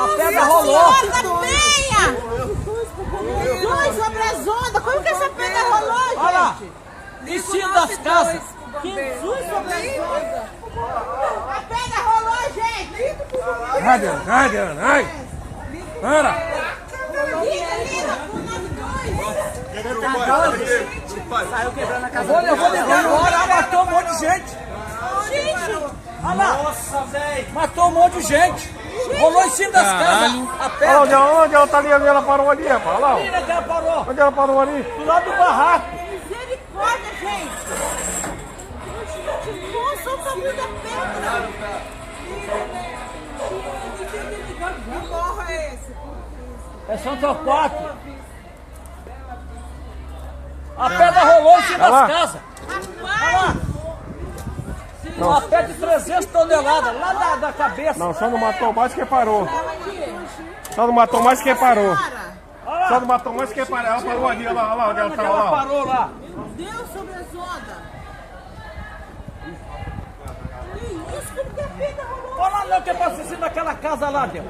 A pedra rolou. Venha! Jesus sobre as ondas. Como que essa pedra rolou, gente? Olha lá. Em cima das casas. Jesus sobre as ondas. A pedra rolou, gente. Ai. Para. Liga, por nós dois. Saiu quebrando a casa. Eu vou ligar agora. Matou um monte de gente. Gente, Olha lá. Nossa, velho. Matou um monte de gente. Rolou em cima das casas. A pedra. Olha onde ela tá ali, ela parou ali, rapaz. Olha lá. Menina que ela parou. Onde ela parou ali? Do lado do barraco. misericórdia, gente. Nossa, olha o tamanho da pedra. Que morro é esse? É São Torquato. A pedra rolou em cima Olha lá. das casas. Olha lá. Não. Uma pedra de 300 toneladas lá da cabeça. Não, só não matou mais que parou. Só não matou mais que parou. Só não matou mais que parou. Ela parou ali, olha lá onde ela tá, olha Ela lá. parou lá. Deus sobre as ondas. Que isso? Como que a pedra rolou? Olha lá não que passou em cima daquela casa lá, Deus.